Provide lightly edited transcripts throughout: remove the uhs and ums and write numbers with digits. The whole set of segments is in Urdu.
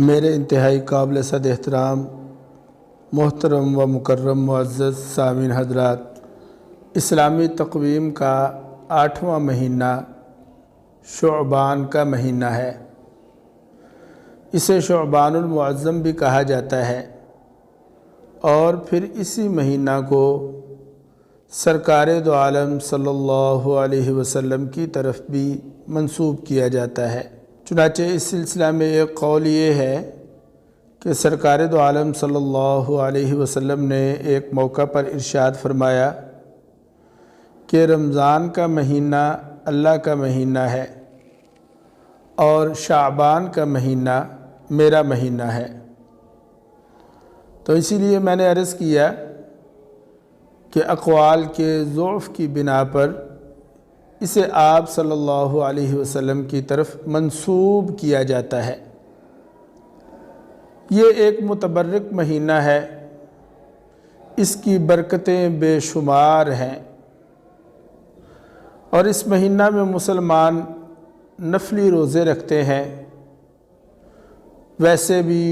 میرے انتہائی قابل صد احترام محترم و مکرم معزز سامعین حضرات، اسلامی تقویم کا 8واں مہینہ شعبان کا مہینہ ہے۔ اسے شعبان المعظم بھی کہا جاتا ہے، اور پھر اسی مہینہ کو سرکار دو عالم صلی اللہ علیہ وسلم کی طرف بھی منسوب کیا جاتا ہے۔ چنانچہ اس سلسلہ میں ایک قول یہ ہے کہ سرکار دو عالم صلی اللہ علیہ وسلم نے ایک موقع پر ارشاد فرمایا کہ رمضان کا مہینہ اللہ کا مہینہ ہے اور شعبان کا مہینہ میرا مہینہ ہے۔ تو اسی لیے میں نے عرض کیا کہ اقوال کے ضعف کی بنا پر اسے آپ صلی اللہ علیہ وسلم کی طرف منسوب کیا جاتا ہے۔ یہ ایک متبرک مہینہ ہے، اس کی برکتیں بے شمار ہیں، اور اس مہینہ میں مسلمان نفلی روزے رکھتے ہیں۔ ویسے بھی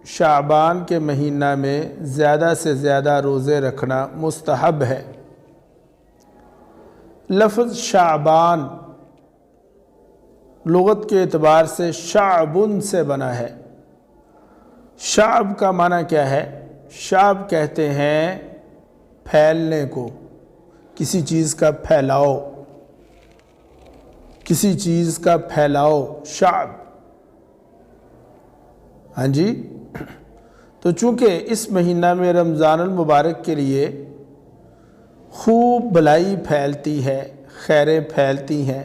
شعبان کے مہینہ میں زیادہ سے زیادہ روزے رکھنا مستحب ہے۔ لفظ شعبان لغت کے اعتبار سے شعبن سے بنا ہے۔ شعب کا معنی کیا ہے؟ شعب کہتے ہیں پھیلنے کو، کسی چیز کا پھیلاؤ، کسی چیز کا پھیلاؤ شعب۔ ہاں جی، تو چونکہ اس مہینہ میں رمضان المبارک کے لیے خوب بھلائی پھیلتی ہے، خیریں پھیلتی ہیں،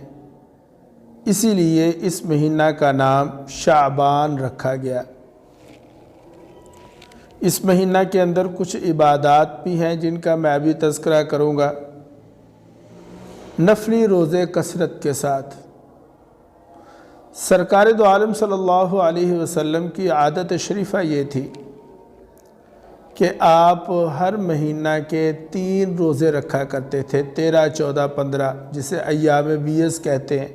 اسی لیے اس مہینہ کا نام شعبان رکھا گیا۔ اس مہینہ کے اندر کچھ عبادات بھی ہیں جن کا میں بھی تذکرہ کروں گا، نفلی روزے کثرت کے ساتھ۔ سرکار دو عالم صلی اللہ علیہ وسلم کی عادت شریفہ یہ تھی کہ آپ ہر مہینہ کے 3 روزے رکھا کرتے تھے، 13، 14، 15، جسے ایام بیض کہتے ہیں۔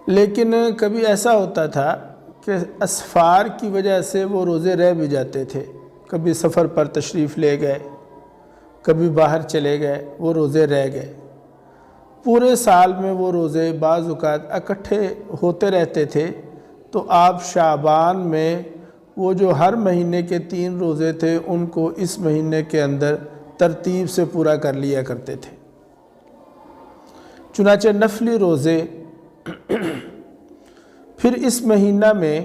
لیکن کبھی ایسا ہوتا تھا کہ اسفار کی وجہ سے وہ روزے رہ بھی جاتے تھے، کبھی سفر پر تشریف لے گئے، کبھی باہر چلے گئے، وہ روزے رہ گئے۔ پورے سال میں وہ روزے بعض اوقات اکٹھے ہوتے رہتے تھے، تو آپ شعبان میں وہ جو ہر مہینے کے 3 روزے تھے ان کو اس مہینے کے اندر ترتیب سے پورا کر لیا کرتے تھے۔ چنانچہ نفلی روزے پھر اس مہینہ میں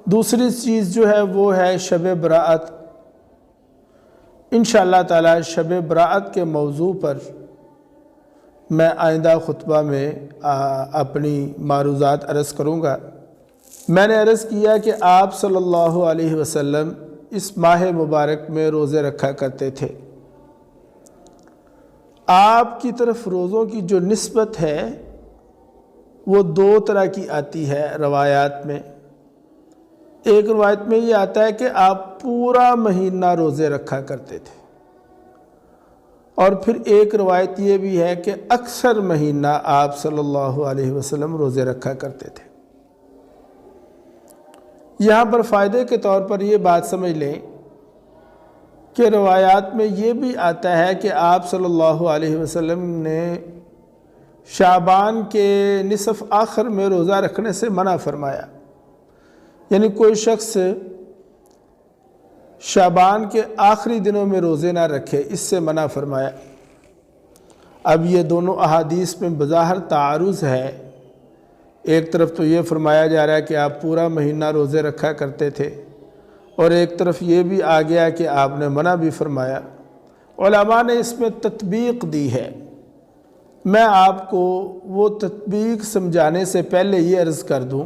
دوسری چیز جو ہے وہ ہے شب براءت۔ انشاءاللہ تعالی شب براءت کے موضوع پر میں آئندہ خطبہ میں اپنی معروضات عرض کروں گا۔ میں نے عرض کیا کہ آپ صلی اللہ علیہ وسلم اس ماہ مبارک میں روزے رکھا کرتے تھے۔ آپ کی طرف روزوں کی جو نسبت ہے وہ 2 طرح کی آتی ہے روایات میں۔ ایک روایت میں یہ آتا ہے کہ آپ پورا مہینہ روزے رکھا کرتے تھے، اور پھر ایک روایت یہ بھی ہے کہ اکثر مہینہ آپ صلی اللہ علیہ وسلم روزے رکھا کرتے تھے۔ یہاں پر فائدے کے طور پر یہ بات سمجھ لیں کہ روایات میں یہ بھی آتا ہے کہ آپ صلی اللہ علیہ وسلم نے شعبان کے نصف آخر میں روزہ رکھنے سے منع فرمایا، یعنی کوئی شخص شعبان کے آخری دنوں میں روزے نہ رکھے، اس سے منع فرمایا۔ اب یہ دونوں احادیث میں بظاہر تعارض ہے۔ ایک طرف تو یہ فرمایا جا رہا ہے کہ آپ پورا مہینہ روزے رکھا کرتے تھے، اور ایک طرف یہ بھی آ گیا کہ آپ نے منع بھی فرمایا۔ علماء نے اس میں تطبیق دی ہے۔ میں آپ کو وہ تطبیق سمجھانے سے پہلے یہ عرض کر دوں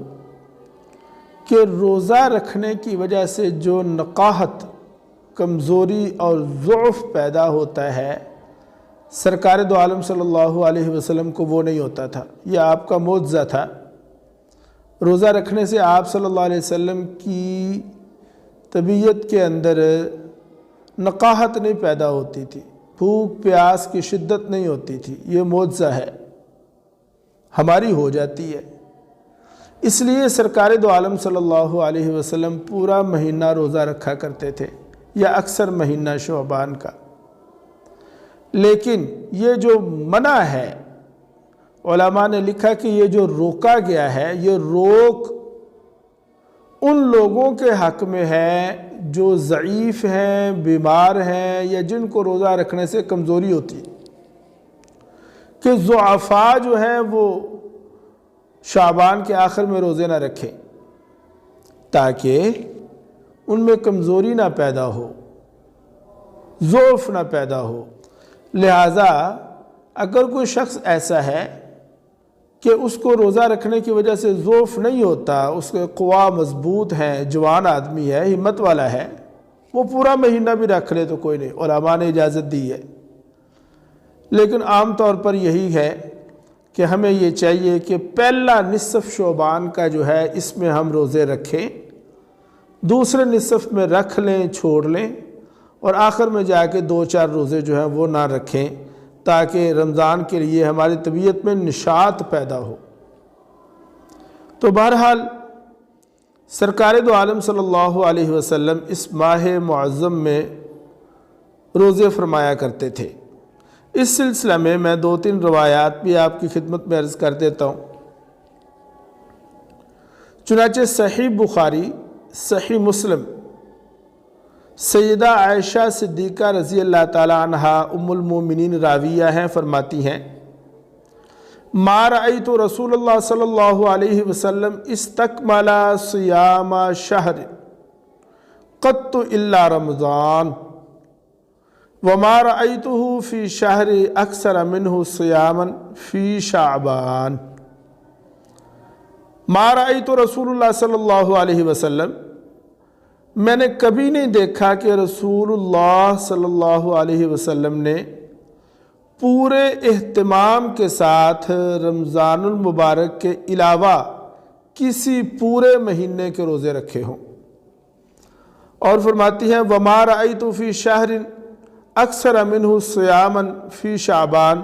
کہ روزہ رکھنے کی وجہ سے جو نقاہت، کمزوری اور ضعف پیدا ہوتا ہے، سرکار دو عالم صلی اللہ علیہ وسلم کو وہ نہیں ہوتا تھا۔ یہ آپ کا معجزہ تھا۔ روزہ رکھنے سے آپ صلی اللہ علیہ وسلم کی طبیعت کے اندر نقاہت نہیں پیدا ہوتی تھی، بھوک پیاس کی شدت نہیں ہوتی تھی۔ یہ معجزہ ہے۔ ہماری ہو جاتی ہے۔ اس لیے سرکار دو عالم صلی اللہ علیہ وسلم پورا مہینہ روزہ رکھا کرتے تھے، یا اکثر مہینہ شعبان کا۔ لیکن یہ جو منع ہے، علماء نے لکھا کہ یہ جو روکا گیا ہے، یہ روک ان لوگوں کے حق میں ہے جو ضعیف ہیں، بیمار ہیں، یا جن کو روزہ رکھنے سے کمزوری ہوتی ہے، کہ ضعفاء جو ہیں وہ شعبان کے آخر میں روزے نہ رکھیں، تاکہ ان میں کمزوری نہ پیدا ہو، ضعف نہ پیدا ہو۔ لہٰذا اگر کوئی شخص ایسا ہے کہ اس کو روزہ رکھنے کی وجہ سے ضعف نہیں ہوتا، اس کے قوا مضبوط ہیں، جوان آدمی ہے، ہمت والا ہے، وہ پورا مہینہ بھی رکھ لے تو کوئی نہیں، علماء نے اجازت دی ہے۔ لیکن عام طور پر یہی ہے کہ ہمیں یہ چاہیے کہ پہلا نصف شعبان کا جو ہے اس میں ہم روزے رکھیں، دوسرے نصف میں رکھ لیں، چھوڑ لیں، اور آخر میں جا کے 2-4 روزے جو ہیں وہ نہ رکھیں، تاکہ رمضان کے لیے ہماری طبیعت میں نشاط پیدا ہو۔ تو بہرحال سرکار دو عالم صلی اللہ علیہ وسلم اس ماہ معظم میں روزے فرمایا کرتے تھے۔ اس سلسلہ میں 2-3 روایات بھی آپ کی خدمت میں عرض کر دیتا ہوں۔ چنانچہ صحیح بخاری، صحیح مسلم، سیدہ عائشہ صدیقہ رضی اللہ تعالی عنہ ام المومنین راویہ ہیں، فرماتی ہیں ما رأیت رسول اللہ صلی اللہ علیہ وسلم استکمل صیام شہر قط الا رمضان وما رأیتہ فی شہر اکثر منہ صیاما فی شعبان۔ ما رأیت رسول اللہ صلی اللہ علیہ وسلم، میں نے کبھی نہیں دیکھا کہ رسول اللہ صلی اللہ علیہ وسلم نے پورے اہتمام کے ساتھ رمضان المبارک کے علاوہ کسی پورے مہینے کے روزے رکھے ہوں۔ اور فرماتی ہیں وَمَا رَأَيْتُ فِي شَهْرٍ أَكْثَرَ مِنْهُ صِيَامًا فِي شَعْبَانَ،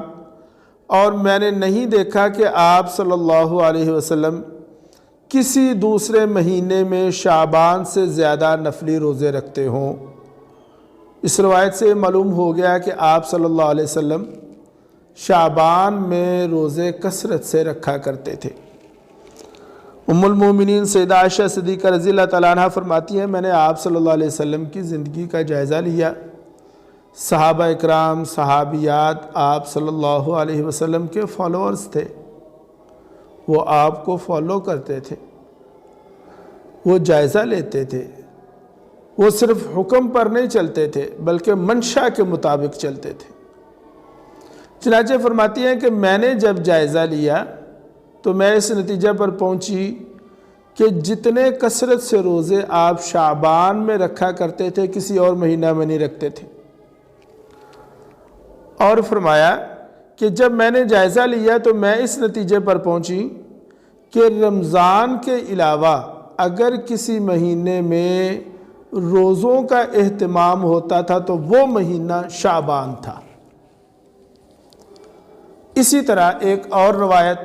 اور میں نے نہیں دیکھا کہ آپ صلی اللہ علیہ وسلم کسی دوسرے مہینے میں شعبان سے زیادہ نفلی روزے رکھتے ہوں۔ اس روایت سے معلوم ہو گیا کہ آپ صلی اللہ علیہ وسلم شعبان میں روزے کثرت سے رکھا کرتے تھے۔ ام المومنین سیدہ عائشہ صدیقہ رضی اللہ تعالیٰ عنہ فرماتی ہیں میں نے آپ صلی اللہ علیہ وسلم کی زندگی کا جائزہ لیا، صحابہ اکرام، صحابیات آپ صلی اللہ علیہ وسلم کے فالورز تھے، وہ آپ کو فالو کرتے تھے، وہ جائزہ لیتے تھے، وہ صرف حکم پر نہیں چلتے تھے بلکہ منشا کے مطابق چلتے تھے۔ چنانچہ فرماتی ہیں کہ میں نے جب جائزہ لیا تو میں اس نتیجہ پر پہنچی کہ جتنے کثرت سے روزے آپ شعبان میں رکھا کرتے تھے کسی اور مہینہ میں نہیں رکھتے تھے۔ اور فرمایا کہ جب میں نے جائزہ لیا تو میں اس نتیجے پر پہنچی کہ رمضان کے علاوہ اگر کسی مہینے میں روزوں کا اہتمام ہوتا تھا تو وہ مہینہ شعبان تھا۔ اسی طرح ایک اور روایت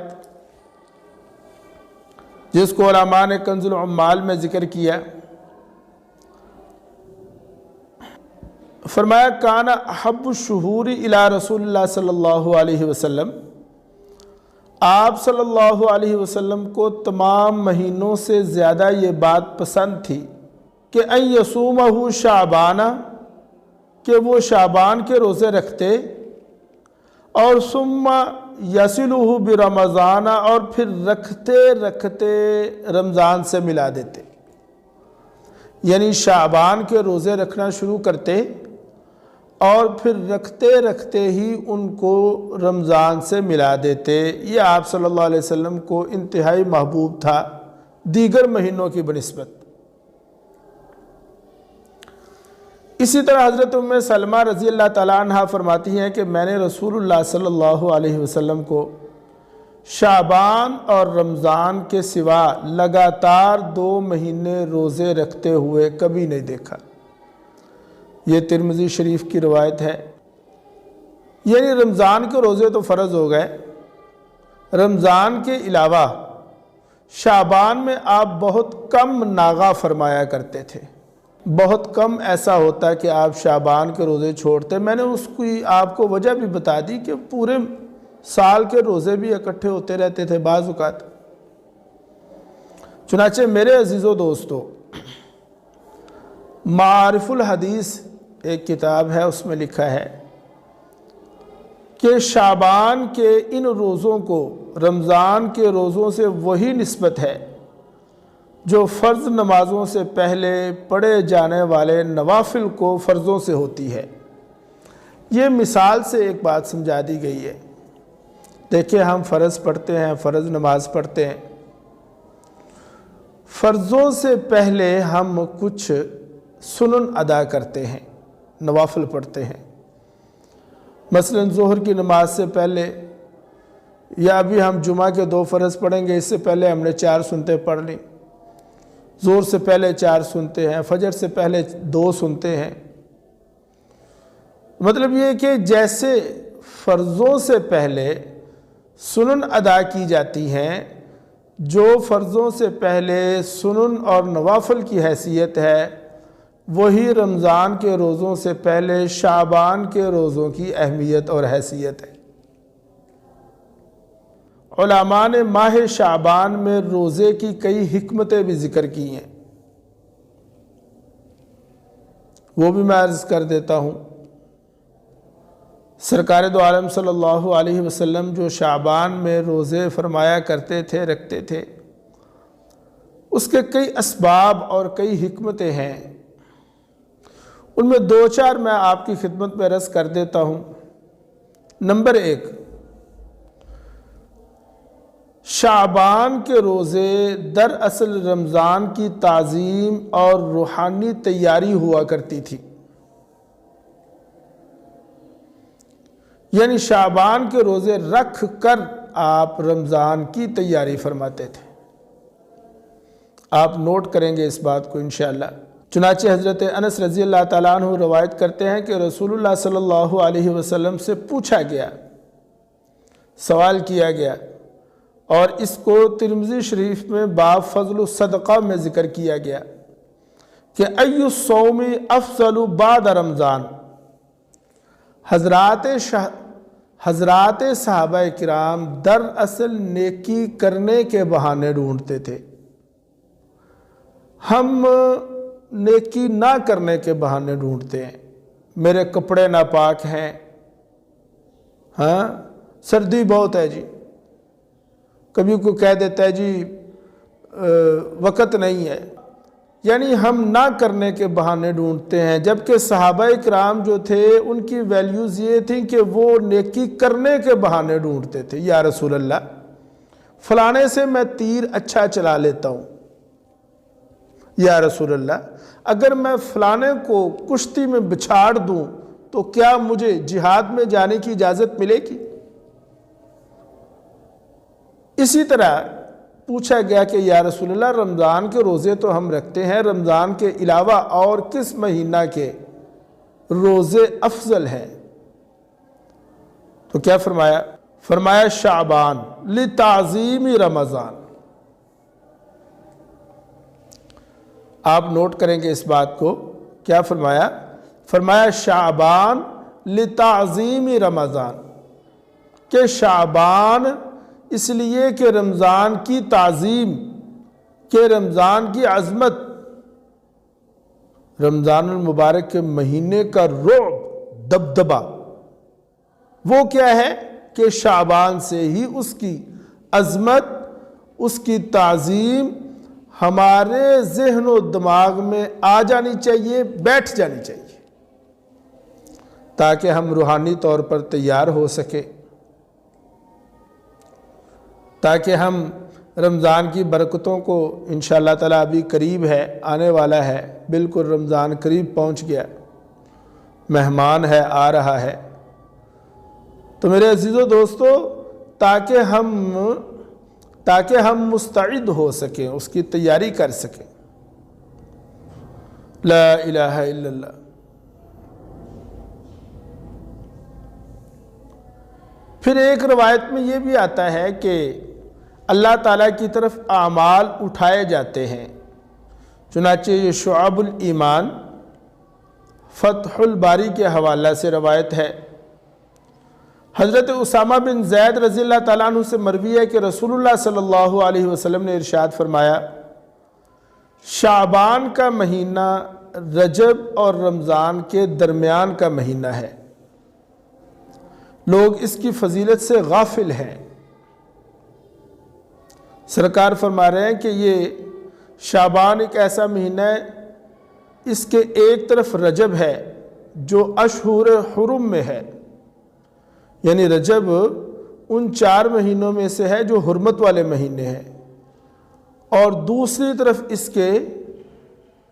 جس کو علماء نے کنز العمال میں ذکر کیا، فرمایا کان احب الشہور الی رسول اللہ صلی اللہ علیہ وسلم، آپ صلی اللہ علیہ وسلم کو تمام مہینوں سے زیادہ یہ بات پسند تھی کہ ان یصومہ شعبان، کہ وہ شعبان کے روزے رکھتے، اور ثم یصلہ برمضان، اور پھر رکھتے رکھتے رمضان سے ملا دیتے، یعنی شعبان کے روزے رکھنا شروع کرتے اور پھر رکھتے رکھتے ہی ان کو رمضان سے ملا دیتے۔ یہ آپ صلی اللہ علیہ وسلم کو انتہائی محبوب تھا دیگر مہینوں کی بنسبت۔ اسی طرح حضرت ام سلمہ رضی اللہ تعالیٰ عنہ فرماتی ہیں کہ میں نے رسول اللہ صلی اللہ علیہ وسلم کو شعبان اور رمضان کے سوا لگاتار 2 مہینے روزے رکھتے ہوئے کبھی نہیں دیکھا۔ یہ ترمذی شریف کی روایت ہے۔ یعنی رمضان کے روزے تو فرض ہو گئے، رمضان کے علاوہ شعبان میں آپ بہت کم ناغہ فرمایا کرتے تھے، بہت کم ایسا ہوتا کہ آپ شعبان کے روزے چھوڑتے۔ میں نے اس کی آپ کو وجہ بھی بتا دی کہ پورے سال کے روزے بھی اکٹھے ہوتے رہتے تھے بعض اوقات۔ چنانچہ میرے عزیز و دوستو، معارف الحدیث ایک کتاب ہے، اس میں لکھا ہے کہ شعبان کے ان روزوں کو رمضان کے روزوں سے وہی نسبت ہے جو فرض نمازوں سے پہلے پڑھے جانے والے نوافل کو فرضوں سے ہوتی ہے۔ یہ مثال سے ایک بات سمجھا دی گئی ہے۔ دیکھیں، ہم فرض پڑھتے ہیں، فرض نماز پڑھتے ہیں، فرضوں سے پہلے ہم کچھ سنن ادا کرتے ہیں، نوافل پڑھتے ہیں۔ مثلا ظہر کی نماز سے پہلے، یا ابھی ہم جمعہ کے 2 فرض پڑھیں گے، اس سے پہلے ہم نے 4 سنتیں پڑھ لیں، ظہر سے پہلے 4 سنتے ہیں، فجر سے پہلے 2 سنتے ہیں۔ مطلب یہ کہ جیسے فرضوں سے پہلے سنن ادا کی جاتی ہیں، جو فرضوں سے پہلے سنن اور نوافل کی حیثیت ہے، وہی رمضان کے روزوں سے پہلے شعبان کے روزوں کی اہمیت اور حیثیت ہے۔ علماء نے ماہ شعبان میں روزے کی کئی حکمتیں بھی ذکر کی ہیں، وہ بھی میں عرض کر دیتا ہوں۔ سرکار دو عالم صلی اللہ علیہ وسلم جو شعبان میں روزے فرمایا کرتے تھے، رکھتے تھے، اس کے کئی اسباب اور کئی حکمتیں ہیں۔ ان میں 2-4 میں آپ کی خدمت میں عرض کر دیتا ہوں۔ نمبر 1، شعبان کے روزے دراصل رمضان کی تعظیم اور روحانی تیاری ہوا کرتی تھی، یعنی شعبان کے روزے رکھ کر آپ رمضان کی تیاری فرماتے تھے۔ آپ نوٹ کریں گے اس بات کو انشاءاللہ۔ چنانچہ حضرت انس رضی اللہ تعالیٰ عنہ روایت کرتے ہیں کہ رسول اللہ صلی اللہ علیہ وسلم سے پوچھا گیا، سوال کیا گیا، اور اس کو ترمذی شریف میں باب فضل الصدقہ میں ذکر کیا گیا کہ ای الصوم افضل بعد رمضان۔ حضرات صحابہ کرام دراصل نیکی کرنے کے بہانے ڈھونڈتے تھے، ہم نیکی نہ کرنے کے بہانے ڈھونڈتے ہیں۔ میرے کپڑے ناپاک ہیں، ہاں سردی بہت ہے جی، کبھی کوئی کہہ دیتا ہے جی وقت نہیں ہے، یعنی ہم نہ کرنے کے بہانے ڈھونڈتے ہیں، جبکہ صحابہ کرام جو تھے ان کی ویلیوز یہ تھیں کہ وہ نیکی کرنے کے بہانے ڈھونڈتے تھے۔ یا رسول اللہ، فلانے سے میں تیر اچھا چلا لیتا ہوں، یا رسول اللہ اگر میں فلانے کو کشتی میں بچھاڑ دوں تو کیا مجھے جہاد میں جانے کی اجازت ملے گی؟ اسی طرح پوچھا گیا کہ یا رسول اللہ رمضان کے روزے تو ہم رکھتے ہیں، رمضان کے علاوہ اور کس مہینہ کے روزے افضل ہیں؟ تو کیا فرمایا؟ فرمایا شعبان لتعظیم رمضان۔ آپ نوٹ کریں گے اس بات کو، کیا فرمایا؟ فرمایا شعبان لتعظیم رمضان، کہ شعبان اس لیے کہ رمضان کی تعظیم، کہ رمضان کی عظمت، رمضان المبارک کے مہینے کا رعب، دبدبہ، وہ کیا ہے کہ شعبان سے ہی اس کی عظمت، اس کی تعظیم ہمارے ذہن و دماغ میں آ جانی چاہیے، بیٹھ جانی چاہیے، تاکہ ہم روحانی طور پر تیار ہو سکے، تاکہ ہم رمضان کی برکتوں کو انشاءاللہ تعالیٰ ابھی قریب ہے، آنے والا ہے، بالکل رمضان قریب پہنچ گیا، مہمان ہے، آ رہا ہے، تو میرے عزیزو دوستو تاکہ ہم مستعد ہو سکیں، اس کی تیاری کر سکیں۔ لا الہ الا اللہ۔ پھر ایک روایت میں یہ بھی آتا ہے کہ اللہ تعالیٰ کی طرف اعمال اٹھائے جاتے ہیں، چنانچہ یہ شعب الایمان فتح الباری کے حوالہ سے روایت ہے۔ حضرت اسامہ بن زید رضی اللہ تعالیٰ عنہ سے مروی ہے کہ رسول اللہ صلی اللہ علیہ وسلم نے ارشاد فرمایا، شعبان کا مہینہ رجب اور رمضان کے درمیان کا مہینہ ہے، لوگ اس کی فضیلت سے غافل ہیں۔ سرکار فرما رہے ہیں کہ یہ شعبان ایک ایسا مہینہ ہے، اس کے ایک طرف رجب ہے جو اشہر حرم میں ہے، یعنی رجب ان 4 مہینوں میں سے ہے جو حرمت والے مہینے ہیں، اور دوسری طرف اس کے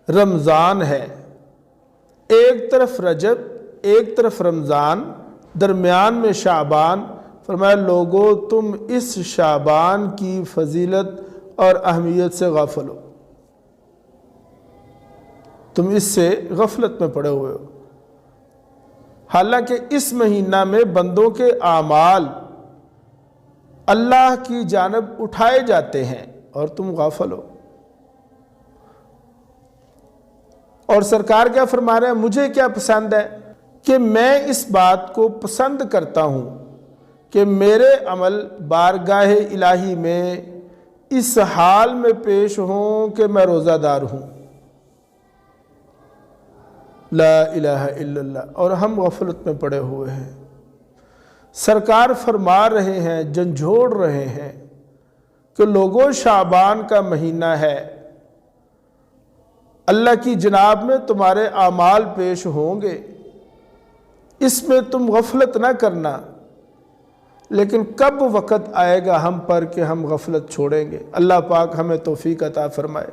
رمضان ہے۔ ایک طرف رجب، ایک طرف رمضان، درمیان میں شعبان۔ فرمایا لوگو تم اس شعبان کی فضیلت اور اہمیت سے غافل ہو، تم اس سے غفلت میں پڑے ہوئے ہو، حالانکہ اس مہینہ میں بندوں کے اعمال اللہ کی جانب اٹھائے جاتے ہیں اور تم غافل ہو۔ اور سرکار کیا فرما رہے ہیں، مجھے کیا پسند ہے کہ میں اس بات کو پسند کرتا ہوں کہ میرے عمل بارگاہ الہی میں اس حال میں پیش ہوں کہ میں روزہ دار ہوں۔ لا الہ الا اللہ، اور ہم غفلت میں پڑے ہوئے ہیں۔ سرکار فرما رہے ہیں، جھنجھوڑ رہے ہیں کہ لوگوں شعبان کا مہینہ ہے، اللہ کی جناب میں تمہارے اعمال پیش ہوں گے، اس میں تم غفلت نہ کرنا۔ لیکن کب وقت آئے گا ہم پر کہ ہم غفلت چھوڑیں گے؟ اللہ پاک ہمیں توفیق عطا فرمائے،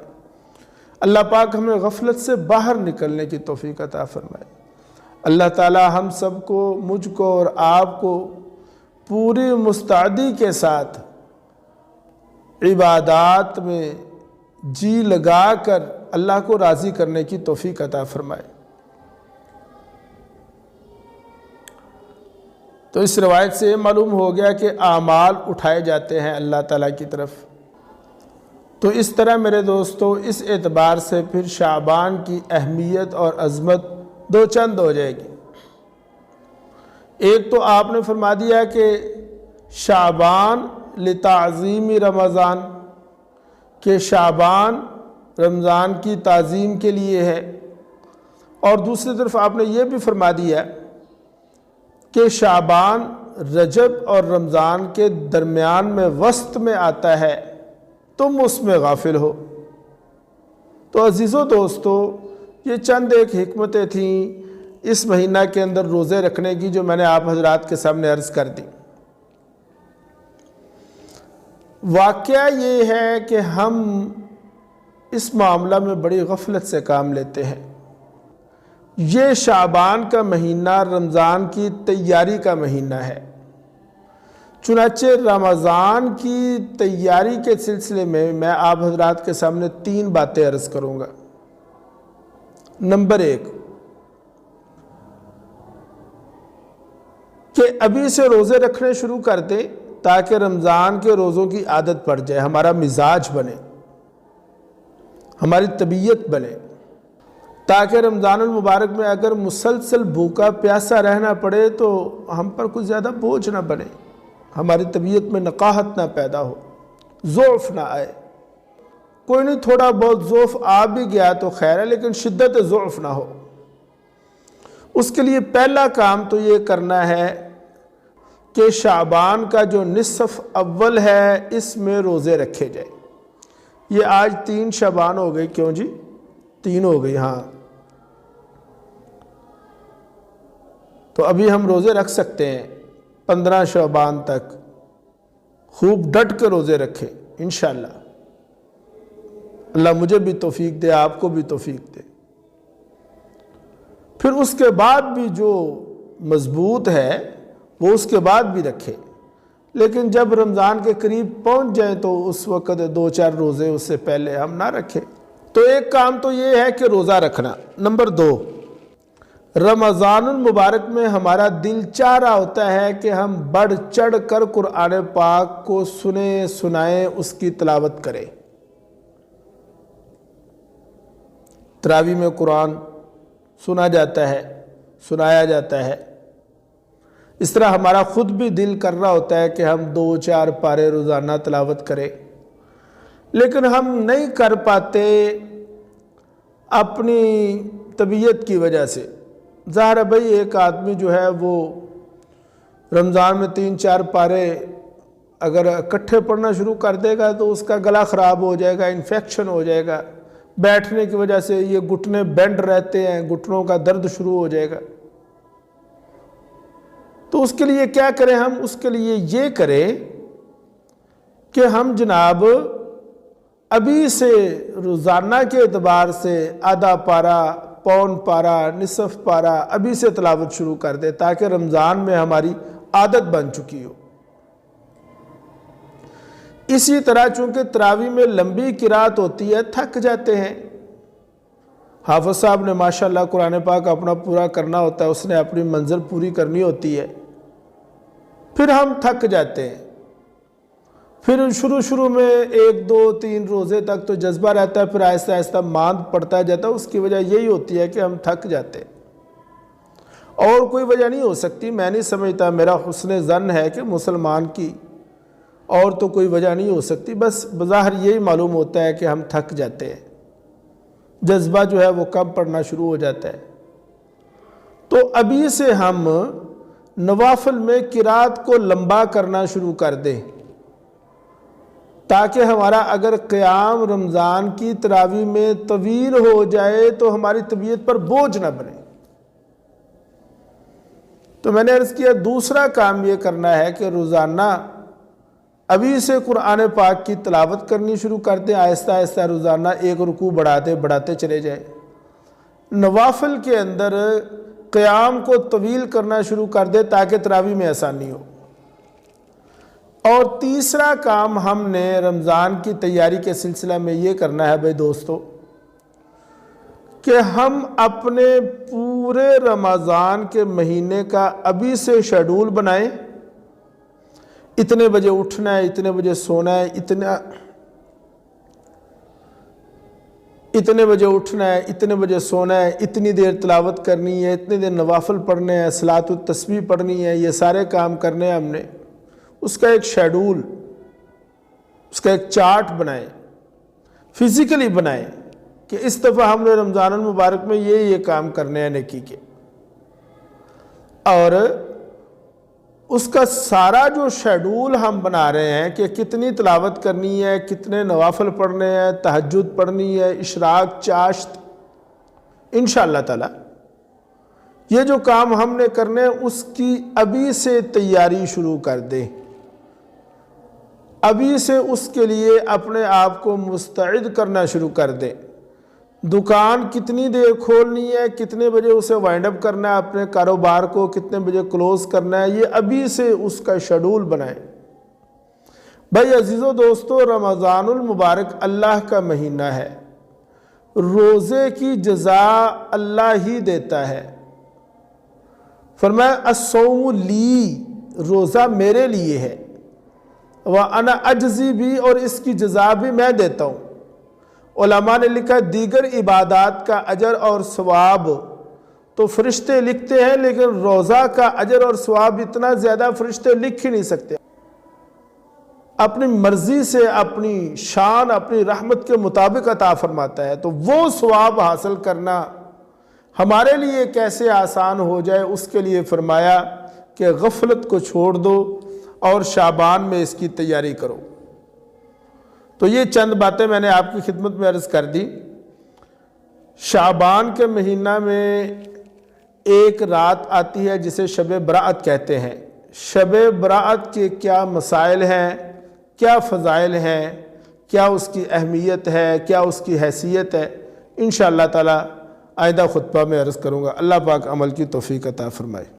اللہ پاک ہمیں غفلت سے باہر نکلنے کی توفیق عطا فرمائے۔ اللہ تعالی ہم سب کو، مجھ کو اور آپ کو پوری مستعدی کے ساتھ عبادات میں جی لگا کر اللہ کو راضی کرنے کی توفیق عطا فرمائے۔ تو اس روایت سے معلوم ہو گیا کہ اعمال اٹھائے جاتے ہیں اللہ تعالیٰ کی طرف۔ تو اس طرح میرے دوستو اس اعتبار سے پھر شعبان کی اہمیت اور عظمت دو چند ہو جائے گی۔ ایک تو آپ نے فرما دیا کہ شعبان لتعظیم رمضان، کہ شعبان رمضان کی تعظیم کے لیے ہے، اور دوسری طرف آپ نے یہ بھی فرما دیا کہ شعبان رجب اور رمضان کے درمیان میں وسط میں آتا ہے، تم اس میں غافل ہو۔ تو عزیزو دوستو یہ چند ایک حکمتیں تھیں اس مہینہ کے اندر روزے رکھنے کی جو میں نے آپ حضرات کے سامنے عرض کر دی۔ واقعہ یہ ہے کہ ہم اس معاملہ میں بڑی غفلت سے کام لیتے ہیں۔ یہ شعبان کا مہینہ رمضان کی تیاری کا مہینہ ہے، چنانچہ رمضان کی تیاری کے سلسلے میں آپ حضرات کے سامنے 3 باتیں عرض کروں گا۔ نمبر 1 کہ ابھی سے روزے رکھنے شروع کر دیں تاکہ رمضان کے روزوں کی عادت پڑ جائے، ہمارا مزاج بنے، ہماری طبیعت بنے، تاکہ رمضان المبارک میں اگر مسلسل بھوکا پیاسا رہنا پڑے تو ہم پر کچھ زیادہ بوجھ نہ بنے، ہماری طبیعت میں نقاہت نہ پیدا ہو، ضعف نہ آئے۔ کوئی نہیں، تھوڑا بہت ضعف آ بھی گیا تو خیر ہے، لیکن شدت ضعف نہ ہو۔ اس کے لیے پہلا کام تو یہ کرنا ہے کہ شعبان کا جو نصف اول ہے اس میں روزے رکھے جائیں۔ یہ آج 3 شعبان ہو گئی، کیوں جی 3 ہو گئی؟ ہاں، تو ابھی ہم روزے رکھ سکتے ہیں 15 شعبان تک، خوب ڈٹ کے روزے رکھیں انشاءاللہ۔ اللہ مجھے بھی توفیق دے، آپ کو بھی توفیق دے۔ پھر اس کے بعد بھی جو مضبوط ہے وہ اس کے بعد بھی رکھے، لیکن جب رمضان کے قریب پہنچ جائیں تو اس وقت 2-4 روزے اس سے پہلے ہم نہ رکھیں۔ تو ایک کام تو یہ ہے کہ روزہ رکھنا۔ نمبر 2، رمضان المبارک میں ہمارا دل چاہ رہا ہوتا ہے کہ ہم بڑھ چڑھ کر قرآن پاک کو سنیں سنائیں، اس کی تلاوت کریں۔ تراویح میں قرآن سنا جاتا ہے، سنایا جاتا ہے، اس طرح ہمارا خود بھی دل کر رہا ہوتا ہے کہ ہم 2-4 پارے روزانہ تلاوت کریں، لیکن ہم نہیں کر پاتے اپنی طبیعت کی وجہ سے۔ ظاہر ہے بھائی، ایک آدمی جو ہے وہ رمضان میں 3-4 پارے اگر اکٹھے پڑھنا شروع کر دے گا تو اس کا گلا خراب ہو جائے گا، انفیکشن ہو جائے گا، بیٹھنے کی وجہ سے یہ گھٹنے بینڈ رہتے ہیں، گھٹنوں کا درد شروع ہو جائے گا۔ تو اس کے لیے کیا کریں ہم؟ اس کے لیے یہ کریں کہ ہم جناب ابھی سے روزانہ کے اعتبار سے آدھا پارا، پون پارا، نصف پارا ابھی سے تلاوت شروع کر دیں، تاکہ رمضان میں ہماری عادت بن چکی ہو۔ اسی طرح چونکہ تراویح میں لمبی قرات ہوتی ہے، تھک جاتے ہیں۔ حافظ صاحب نے ماشاءاللہ قرآن پاک اپنا پورا کرنا ہوتا ہے، اس نے اپنی منزل پوری کرنی ہوتی ہے، پھر ہم تھک جاتے ہیں۔ پھر شروع میں 1-2-3 روزے تک تو جذبہ رہتا ہے، پھر آہستہ آہستہ ماند پڑتا جاتا ہے۔ اس کی وجہ یہی ہوتی ہے کہ ہم تھک جاتے ہیں، اور کوئی وجہ نہیں ہو سکتی۔ میں نہیں سمجھتا، میرا حسن ظن ہے کہ مسلمان کی اور تو کوئی وجہ نہیں ہو سکتی، بس بظاہر یہی معلوم ہوتا ہے کہ ہم تھک جاتے ہیں، جذبہ جو ہے وہ کم پڑنا شروع ہو جاتا ہے۔ تو ابھی سے ہم نوافل میں قرات کو لمبا کرنا شروع کر دیں، تاکہ ہمارا اگر قیام رمضان کی تراویح میں طویل ہو جائے تو ہماری طبیعت پر بوجھ نہ بنے۔ تو میں نے عرض کیا دوسرا کام یہ کرنا ہے کہ روزانہ ابھی سے قرآن پاک کی تلاوت کرنی شروع کر دیں، آہستہ آہستہ روزانہ ایک رکوع بڑھاتے چلے جائیں۔ نوافل کے اندر قیام کو طویل کرنا شروع کر دیں تاکہ تراویح میں آسانی ہو۔ اور تیسرا کام ہم نے رمضان کی تیاری کے سلسلہ میں یہ کرنا ہے بھائی دوستو، کہ ہم اپنے پورے رمضان کے مہینے کا ابھی سے شیڈول بنائیں۔ اتنے بجے اٹھنا ہے، اتنے بجے سونا ہے، اتنے بجے اٹھنا ہے، اتنے بجے سونا ہے، اتنی دیر تلاوت کرنی ہے، اتنے دیر نوافل پڑھنے ہیں، صلاۃ التسبیح پڑھنی ہے، یہ سارے کام کرنے ہیں ہم نے۔ اس کا ایک شیڈول، اس کا ایک چارٹ بنائیں، فزیکلی بنائیں کہ اس دفعہ ہم نے رمضان المبارک میں یہ کام کرنے ہیں نیکی کے، اور اس کا سارا جو شیڈول ہم بنا رہے ہیں کہ کتنی تلاوت کرنی ہے، کتنے نوافل پڑھنے ہیں، تہجد پڑھنی ہے، اشراق، چاشت، انشاءاللہ تعالی یہ جو کام ہم نے کرنے ہیں اس کی ابھی سے تیاری شروع کر دیں۔ ابھی سے اس کے لیے اپنے آپ کو مستعد کرنا شروع کر دیں۔ دکان کتنی دیر کھولنی ہے، کتنے بجے اسے وائنڈ اپ کرنا ہے، اپنے کاروبار کو کتنے بجے کلوز کرنا ہے، یہ ابھی سے اس کا شیڈول بنائیں۔ بھائی عزیزو دوستو، رمضان المبارک اللہ کا مہینہ ہے، روزے کی جزا اللہ ہی دیتا ہے۔ فرمایا الصوم لی، روزہ میرے لیے ہے، وَأَنَا أَجْزِي بھی، اور اس کی جزا بھی میں دیتا ہوں۔ علماء نے لکھا دیگر عبادات کا اجر اور ثواب تو فرشتے لکھتے ہیں، لیکن روزہ کا اجر اور ثواب اتنا زیادہ فرشتے لکھ ہی نہیں سکتے۔ اپنی مرضی سے اپنی شان، اپنی رحمت کے مطابق عطا فرماتا ہے، تو وہ ثواب حاصل کرنا ہمارے لیے کیسے آسان ہو جائے، اس کے لیے فرمایا کہ غفلت کو چھوڑ دو اور شعبان میں اس کی تیاری کرو۔ تو یہ چند باتیں میں نے آپ کی خدمت میں عرض کر دی۔ شعبان کے مہینہ میں ایک رات آتی ہے جسے شب برأت کہتے ہیں۔ شب برأت کے کیا مسائل ہیں، کیا فضائل ہیں، کیا اس کی اہمیت ہے، کیا اس کی حیثیت ہے، انشاءاللہ تعالی آئندہ خطبہ میں عرض کروں گا۔ اللہ پاک عمل کی توفیق عطا فرمائے۔